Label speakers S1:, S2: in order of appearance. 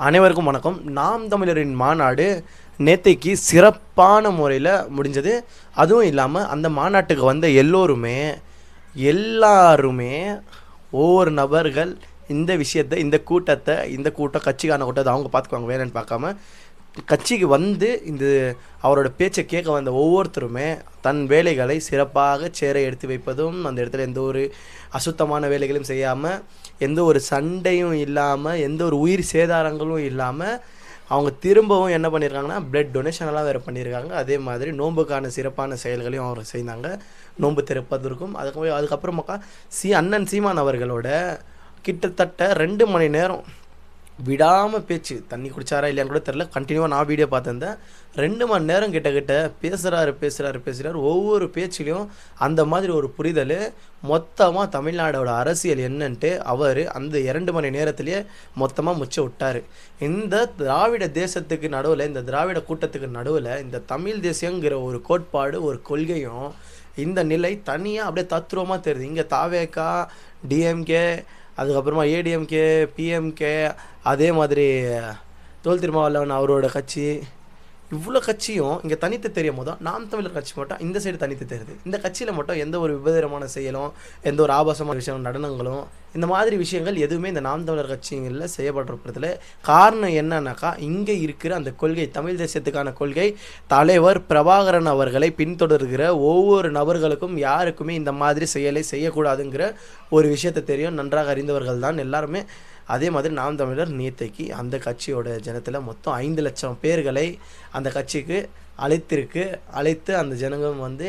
S1: அனைவருக்கும் வணக்கம். நாம் தமிழரின் மாநாடு நேத்தைக்கு சிறப்பான முறையில் முடிஞ்சது. அதுவும் இல்லாமல் அந்த மாநாட்டுக்கு வந்த எல்லாருமே ஒவ்வொரு நபர்கள் இந்த விஷயத்தை இந்த கூட்டம் கட்சிக்கான கூட்டத்தை அவங்க பார்த்துக்குவாங்க, வேணும்னு பார்க்காம கட்சிக்கு வந்து அவரோட பேச்சை கேட்க வந்த ஒவ்வொருத்தருமே தன் வேலைகளை சிறப்பாக சேர எடுத்து வைப்பதும், அந்த இடத்துல எந்த ஒரு அசுத்தமான வேலைகளும் செய்யாமல், எந்த ஒரு சண்டையும் இல்லாமல், எந்த ஒரு உயிர் சேதாரங்களும் இல்லாமல் அவங்க திரும்பவும் என்ன பண்ணியிருக்காங்கன்னா பிளட் டொனேஷனெல்லாம் வேறு பண்ணியிருக்காங்க. அதே மாதிரி நோன்புக்கான சிறப்பான செயல்களையும் அவர் செய்தாங்க, நோன்பு திறப்பதற்கும். அதுக்கப்புறமாக்கா அண்ணன் சீமான் அவர்களோட கிட்டத்தட்ட 2 மணி நேரம் விடாமல் பேச்சு, தண்ணி குடிச்சாரா இல்லையான்னு கூட தெரில, கண்டினியூவாக நான் வீடியோ பார்த்துருந்தேன். 2 மணி நேரம் கிட்ட பேசுகிறாரு. ஒவ்வொரு பேச்சிலையும் அந்த மாதிரி ஒரு புரிதல், மொத்தமாக தமிழ்நாடோட அரசியல் என்னன்ட்டு அவர் அந்த 2 மணி நேரத்திலேயே மொத்தமாக முச்ச விட்டார். இந்த திராவிட தேசத்துக்கு நடுவில், இந்த திராவிட கூட்டத்துக்கு நடுவில் இந்த தமிழ் தேசியங்கிற ஒரு கோட்பாடு, ஒரு கொள்கையும் இந்த நிலை தனியாக அப்படியே தத்ரூபமாக தெரியுது. இங்கே தாவேகா, டிஎம்கே, அதுக்கப்புறமா ஏடிஎம்கே, பிஎம்கே, அதே மாதிரி தோல் திருமாவளவன் அவரோட கட்சி, இவ்வளோ கட்சியும் இங்கே தனித்து தெரியும் போதும் நாம் தமிழர் கட்சி மட்டும் இந்த சைடு தனித்து தெரியுது. இந்த கட்சியில் மட்டும் எந்த ஒரு விபரீதமான செயலும், எந்த ஒரு ஆபாசமான விஷயம், நடனங்களும், இந்த மாதிரி விஷயங்கள் எதுவுமே இந்த நாம் தமிழர் கட்சிகளில் செய்யப்படுறதுல காரணம் என்னன்னாக்கா, இங்கே இருக்கிற அந்த கொள்கை, தமிழ் தேசியத்துக்கான கொள்கை, தலைவர் பிரபாகரன் அவர்களை பின்தொடர்கிற ஒவ்வொரு நபர்களுக்கும் யாருக்குமே இந்த மாதிரி செயலை செய்யக்கூடாதுங்கிற ஒரு விஷயத்தை தெரியும், நன்றாக அறிந்தவர்கள் தான் எல்லாருமே. அதே மாதிரி நாம் தமிழர் நேத்தைக்கு அந்த கட்சியோட ஜனத்தில் மொத்தம் 5 லட்சம் பேர்களை அந்த கட்சிக்கு அழைத்து அந்த ஜனங்கள் வந்து